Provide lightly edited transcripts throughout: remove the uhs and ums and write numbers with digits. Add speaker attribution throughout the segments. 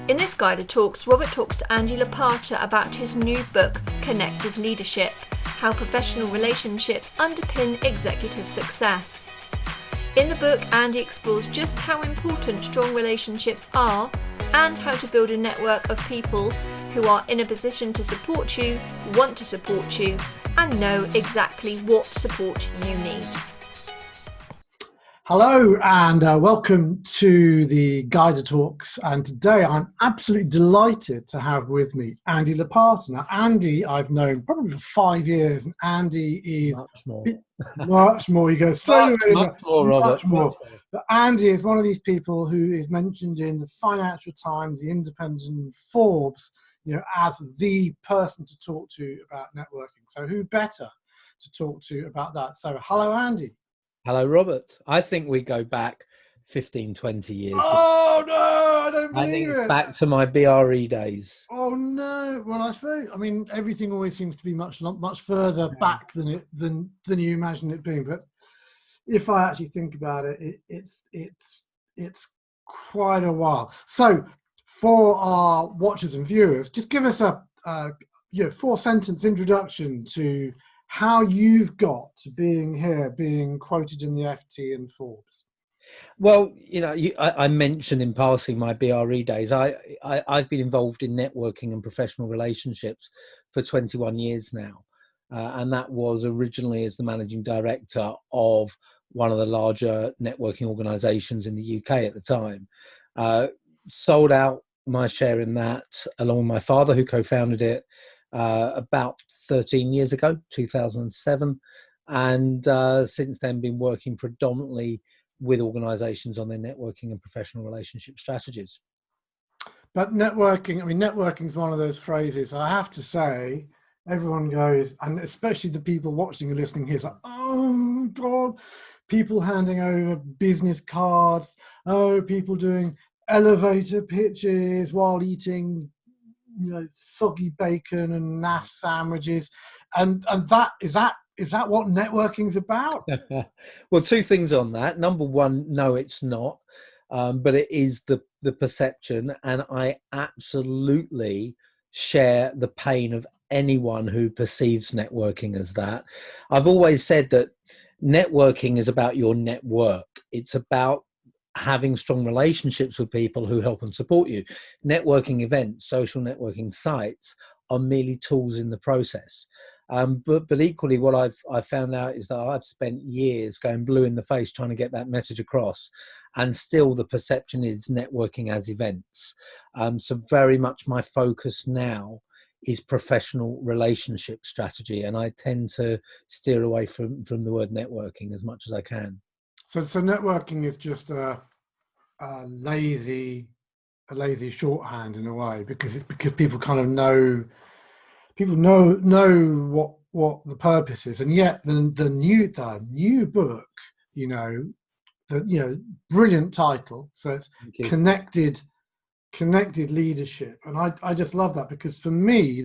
Speaker 1: In this GYDA Talks, Robert talks to Andy Lopata about his new book, Connected Leadership: How Professional Relationships Underpin Executive Success. In the book, Andy explores just how important strong relationships are and how to build a network of people who are in a position to support you, want to support you, and know exactly what support you need.
Speaker 2: Hello and welcome to the GYDA Talks, and today I'm absolutely delighted to have with me Andy Lopata. Now Andy I've known probably for 5 years, and Andy is much more. He goes straight away,
Speaker 3: much more, Robert.
Speaker 2: Much more. But Andy is one of these people who is mentioned in the Financial Times, the Independent, and Forbes, as the person to talk to about networking. So who better to talk to about that? So hello Andy.
Speaker 3: Hello, Robert. I think we go back 15, 20 years.
Speaker 2: Oh, no, I don't believe it.
Speaker 3: Back to my BRE days.
Speaker 2: Oh, no. Well, I mean, everything always seems to be much further back than you imagine it being. But if I actually think about it, it's quite a while. So for our watchers and viewers, just give us a 4-sentence introduction to how you've got to being here, being quoted in the FT and Forbes.
Speaker 3: Well, I mentioned in passing my BRE days. I've been involved in networking and professional relationships for 21 years now. And that was originally as the managing director of one of the larger networking organizations in the UK at the time. Sold out my share in that along with my father, who co-founded it about 13 years ago, 2007, and since then been working predominantly with organizations on their networking and professional relationship strategies.
Speaker 2: But networking is one of those phrases, I have to say, everyone goes, and especially the people watching and listening here, it's like, oh God, people handing over business cards, people doing elevator pitches while eating soggy bacon and naff sandwiches, and that is that what networking's about?
Speaker 3: Well, two things on that. Number one, no, it's not, but it is the perception, and I absolutely share the pain of anyone who perceives networking as that. I've always said that networking is about your network. It's about having strong relationships with people who help and support you. Networking events, social networking sites are merely tools in the process. But equally, what I've found out is that I've spent years going blue in the face trying to get that message across, and still the perception is networking as events. So very much my focus now is professional relationship strategy, and I tend to steer away from the word networking as much as I can.
Speaker 2: So networking is just a lazy shorthand in a way, because people kind of know what the purpose is, and yet the new book, the brilliant title. So it's connected leadership, and I just love that, because for me,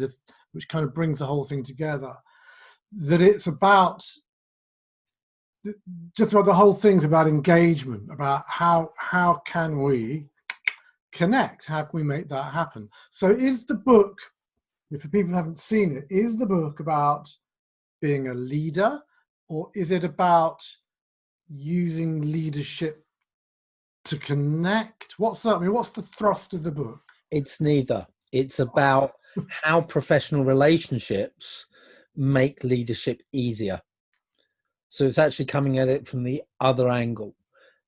Speaker 2: which kind of brings the whole thing together, that it's about. Just about the whole thing's about engagement, about how can we connect, how can we make that happen. So is the book, if people haven't seen it, is the book about being a leader, or is it about using leadership to connect? What's that? I mean, what's the thrust of the book?
Speaker 3: It's neither. It's about how professional relationships make leadership easier. So it's actually coming at it from the other angle.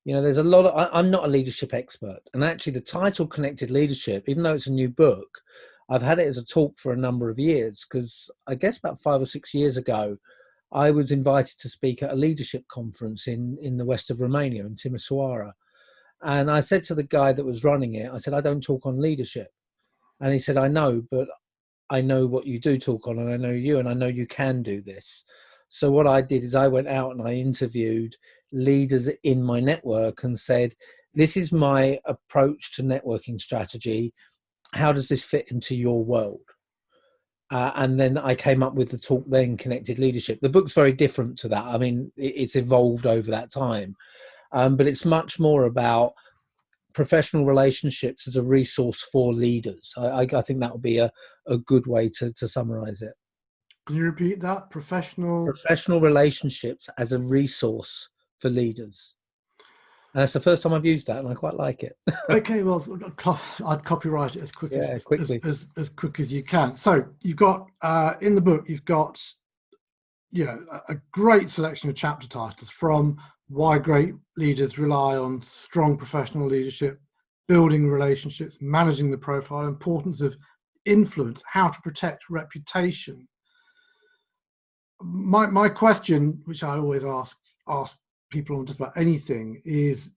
Speaker 3: There's a lot of, I'm not a leadership expert. And actually the title Connected Leadership, even though it's a new book, I've had it as a talk for a number of years, because I guess about 5 or 6 years ago, I was invited to speak at a leadership conference in the west of Romania, in Timisoara. And I said to the guy that was running it, I said, I don't talk on leadership. And he said, I know, but I know what you do talk on, and I know you, and I know you can do this. So what I did is I went out and I interviewed leaders in my network and said, this is my approach to networking strategy. How does this fit into your world? And then I came up with the talk then, Connected Leadership. The book's very different to that. I mean, it's evolved over that time. But it's much more about professional relationships as a resource for leaders. I think that would be a good way to summarize it.
Speaker 2: Can you repeat that?
Speaker 3: Professional relationships as a resource for leaders. And that's the first time I've used that, and I quite like it.
Speaker 2: Okay, well, I'd copyright it as quick
Speaker 3: quickly.
Speaker 2: as quick as you can. So you've got in the book, you've got a great selection of chapter titles, from why great leaders rely on strong professional leadership, building relationships, managing the profile, importance of influence, how to protect reputation. My question, which I always ask people on just about anything, is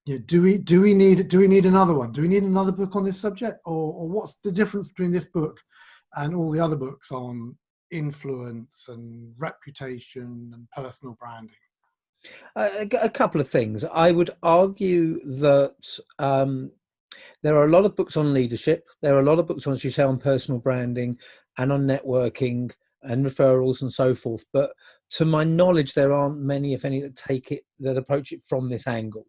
Speaker 2: do we need another one? Do we need another book on this subject, or what's the difference between this book and all the other books on influence and reputation and personal branding?
Speaker 3: A couple of things. I would argue that there are a lot of books on leadership. There are a lot of books, as you say, on personal branding and on networking and referrals and so forth. But to my knowledge, there aren't many, if any, that approach it from this angle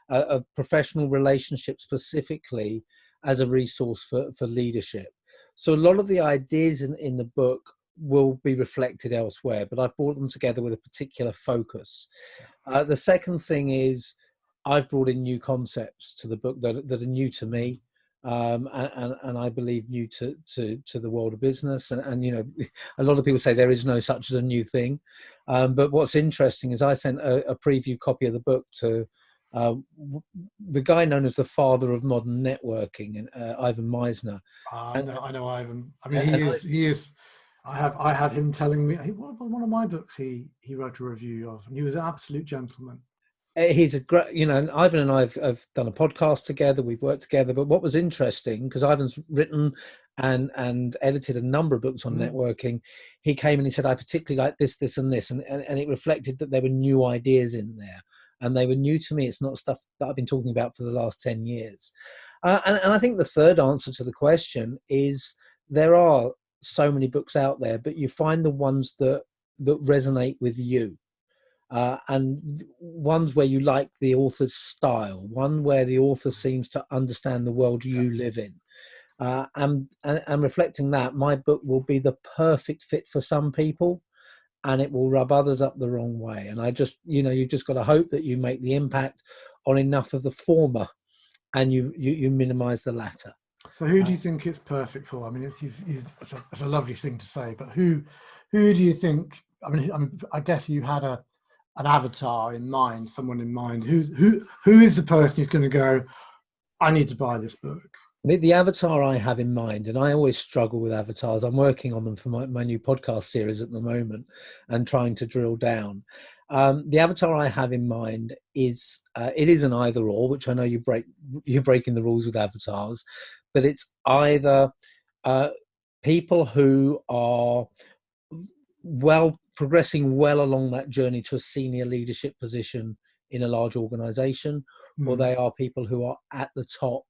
Speaker 3: of professional relationships specifically as a resource for leadership. So a lot of the ideas in the book will be reflected elsewhere, but I've brought them together with a particular focus. The second thing is I've brought in new concepts to the book that are new to me, and I believe new to the world of business. And a lot of people say there is no such as a new thing. But what's interesting is I sent a preview copy of the book to the guy known as the father of modern networking, and Ivan Meisner.
Speaker 2: I know Ivan. I mean, he is. I have him telling me one of my books he wrote a review of, and he was an absolute gentleman.
Speaker 3: He's a great, and Ivan and I have done a podcast together. We've worked together. But what was interesting, because Ivan's written and edited a number of books on networking, he came and he said, I particularly like this, and this, and it reflected that there were new ideas in there, and they were new to me. It's not stuff that I've been talking about for the last 10 years. And I think the third answer to the question is there are so many books out there, but you find the ones that resonate with you. And ones where you like the author's style, one where the author seems to understand the world you live in. And reflecting that, my book will be the perfect fit for some people, and it will rub others up the wrong way. And I just, you've just got to hope that you make the impact on enough of the former, and you minimize the latter.
Speaker 2: So who do you think it's perfect for? I mean, it's a lovely thing to say, but who do you think? I mean, I guess you had an avatar in mind, someone in mind. Who is the person who's going to go, I need to buy this book?
Speaker 3: The avatar I have in mind, and I always struggle with avatars. I'm working on them for my new podcast series at the moment and trying to drill down. The avatar I have in mind is it is an either or, which I know you're breaking the rules with avatars, but it's either people who are progressing well along that journey to a senior leadership position in a large organization, or they are people who are at the top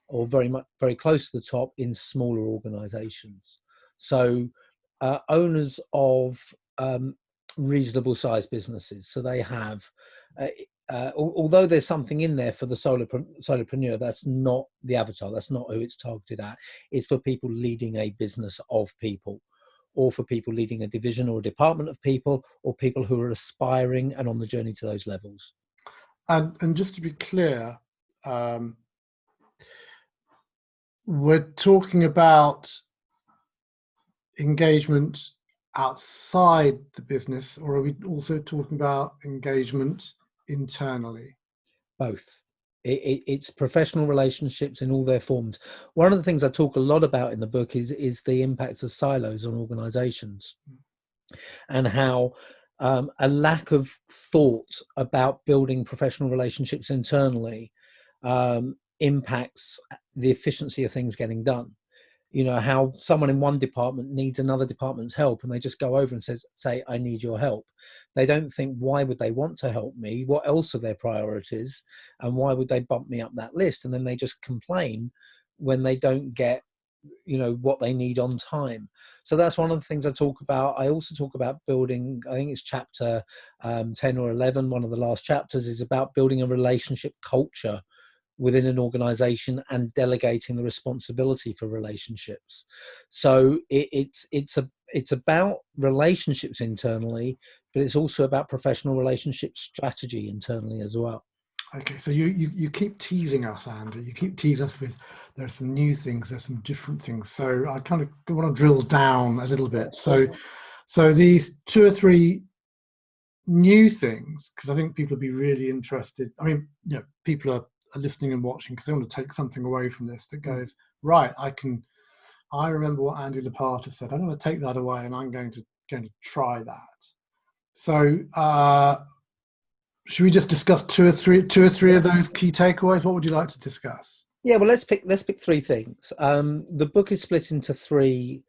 Speaker 3: or very close to the top in smaller organizations. So owners of reasonable sized businesses. So they have, although there's something in there for the solopreneur, that's not the avatar. That's not who it's targeted at. It's for people leading a business of people, or for people leading a division or a department of people, or people who are aspiring and on the journey to those levels.
Speaker 2: And just to be clear, we're talking about engagement outside the business, or are we also talking about engagement internally?
Speaker 3: Both. It's professional relationships in all their forms. One of the things I talk a lot about in the book is the impacts of silos on organizations, and how a lack of thought about building professional relationships internally impacts the efficiency of things getting done. How someone in one department needs another department's help, and they just go over and say, I need your help. They don't think, why would they want to help me? What else are their priorities? And why would they bump me up that list? And then they just complain when they don't get, what they need on time. So that's one of the things I talk about. I also talk about building, I think it's chapter 10 or 11, one of the last chapters is about building a relationship culture within an organization and delegating the responsibility for relationships. So it's about relationships internally, but it's also about professional relationship strategy internally as well.
Speaker 2: Okay, so you keep teasing us, Andy. You keep teasing us with there's some new things, there's some different things. So I kind of want to drill down a little bit. So these 2 or 3 new things, because I think people will be really interested. I mean, people are listening and watching because they want to take something away from this that goes, right, I remember what Andy Lopata said. I'm going to take that away and I'm going to try that. So should we just discuss two or three of those key takeaways? What would you like to discuss?
Speaker 3: Yeah, well, let's pick 3 things. The book is split into 3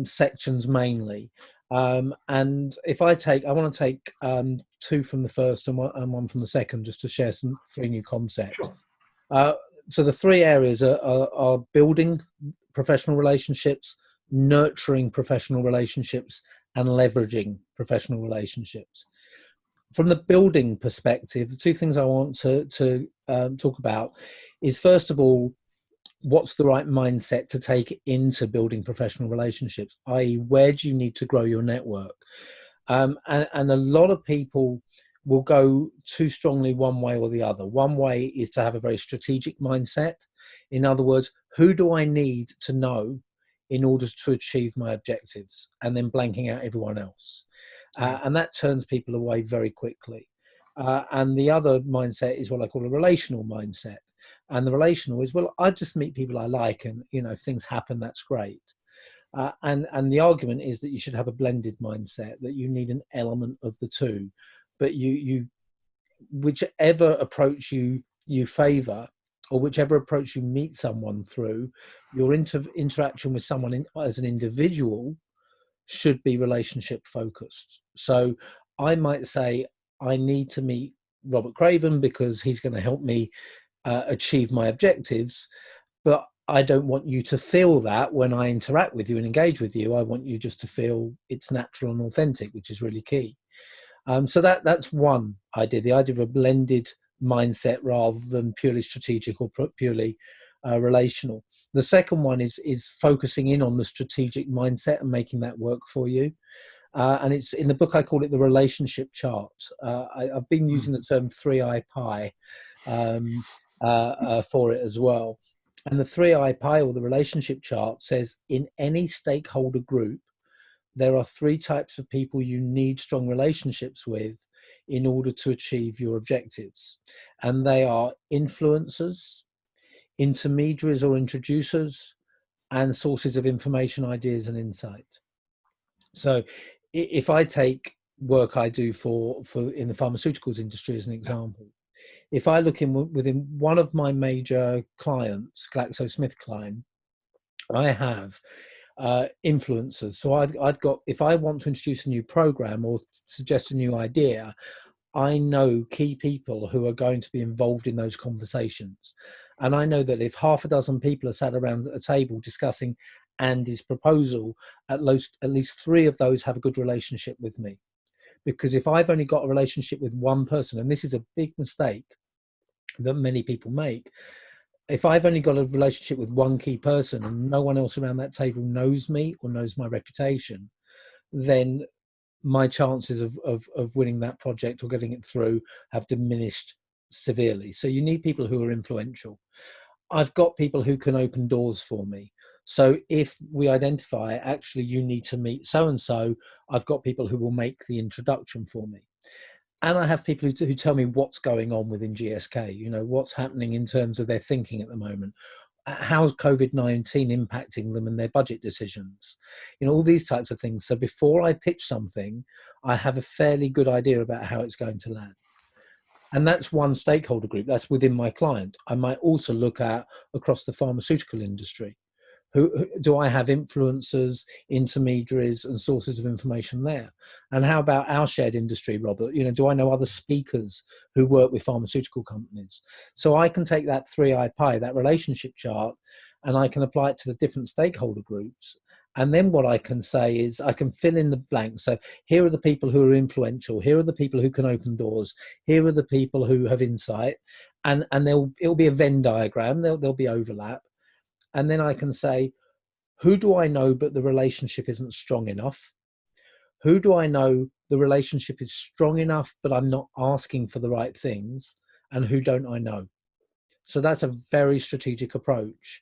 Speaker 3: sections mainly. And if I want to take 2 from the first and 1 from the second, just to share 3 new concepts. Sure. So the 3 areas are building professional relationships, nurturing professional relationships, and leveraging professional relationships. From the building perspective, the 2 things I want to talk about is, first of all, what's the right mindset to take into building professional relationships, i.e. where do you need to grow your network? And a lot of people will go too strongly one way or the other. One way is to have a very strategic mindset. In other words, who do I need to know in order to achieve my objectives, and then blanking out everyone else. And that turns people away very quickly. And the other mindset is what I call a relational mindset. And the relational is, well, I just meet people I like, and if things happen, that's great. And the argument is that you should have a blended mindset, that you need an element of the 2, but you whichever approach you favor, or whichever approach you meet someone through, your interaction with someone as an individual should be relationship focused. So I might say, I need to meet Robert Craven because he's going to help me achieve my objectives, but I don't want you to feel that when I interact with you and engage with you. I want you just to feel it's natural and authentic, which is really key. So that's one idea, the idea of a blended mindset rather than purely strategic or purely relational. The second one is focusing in on the strategic mindset and making that work for you. And it's in the book, I call it the relationship chart. I've been using the term 3I pie for it as well. And the 3I pie, or the relationship chart, says in any stakeholder group, there are 3 types of people you need strong relationships with in order to achieve your objectives. And they are influencers, intermediaries or introducers, and sources of information, ideas, and insight. So if I take work I do for in the pharmaceuticals industry as an example, if I look within one of my major clients, GlaxoSmithKline, I have influencers. So I've got, if I want to introduce a new program or suggest a new idea, I know key people who are going to be involved in those conversations. And I know that if 6 people are sat around a table discussing Andy's proposal, at least 3 of those have a good relationship with me. Because if I've only got a relationship with one person, and this is a big mistake that many people make, if I've only got a relationship with one key person and no one else around that table knows me or knows my reputation, then my chances of winning that project or getting it through have diminished severely. So you need people who are influential. I've got people who can open doors for me. So if we identify, actually, you need to meet so-and-so, I've got people who will make the introduction for me. And I have people who tell me what's going on within GSK, what's happening in terms of their thinking at the moment. How's COVID-19 impacting them and their budget decisions? All these types of things. So before I pitch something, I have a fairly good idea about how it's going to land. And that's one stakeholder group. That's within my client. I might also look at across the pharmaceutical industry. Who do I have influencers, intermediaries, and sources of information there? And how about our shared industry, Robert? Do I know other speakers who work with pharmaceutical companies? So I can take that 3I pie, that relationship chart, and I can apply it to the different stakeholder groups. And then what I can say is I can fill in the blanks. So here are the people who are influential. Here are the people who can open doors. Here are the people who have insight. and it'll be a Venn diagram. There'll be overlap, and then I can say, who do I know but the relationship isn't strong enough? Who do I know the relationship is strong enough but I'm not asking for the right things? And who don't I know? So that's a very strategic approach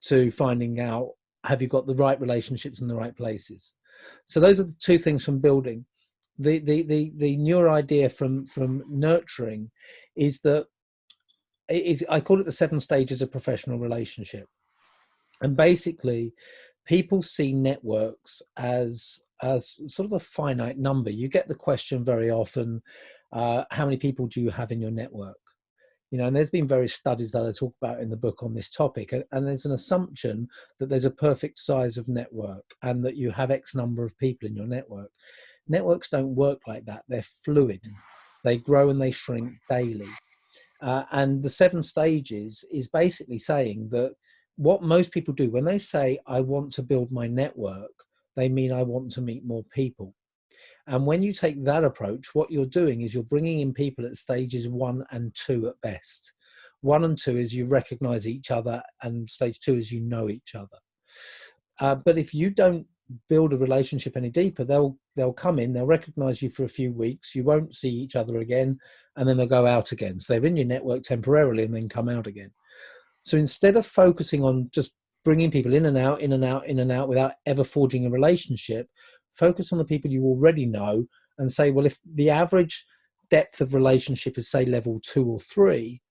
Speaker 3: to finding out, have you got the right relationships in the right places? So those are the two things from building. The newer idea from nurturing is that I call it the 7 stages of professional relationship. And basically, people see networks as sort of a finite number. You get the question very often, how many people do you have in your network? You know, and there's been various studies that I talk about in the book on this topic, and there's an assumption that there's a perfect size of network and that you have X number of people in your network. Networks don't work like that. They're fluid. They grow and they shrink daily. And the 7 stages is basically saying that what most people do when they say, I want to build my network, they mean I want to meet more people. And when you take that approach, what you're doing is you're bringing in people at stages 1 and 2 at best. 1 and 2 is you recognize each other, and stage 2 is you know each other. But if you don't build a relationship any deeper, they'll come in, they'll recognize you for a few weeks, you won't see each other again, and then they'll go out again. So they're in your network temporarily and then come out again. So instead of focusing on just bringing people in and out, in and out, in and out without ever forging a relationship, focus on the people you already know and say, well, if the average depth of relationship is, say, level 2 or 3,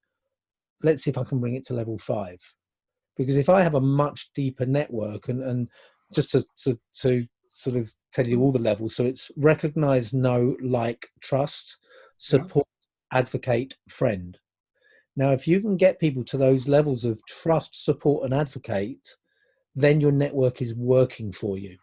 Speaker 3: let's see if I can bring it to level 5. Because if I have a much deeper network, and just to sort of tell you all the levels, so it's recognize, know, like, trust, support, advocate, friend. Now, if you can get people to those levels of trust, support, and advocate, then your network is working for you.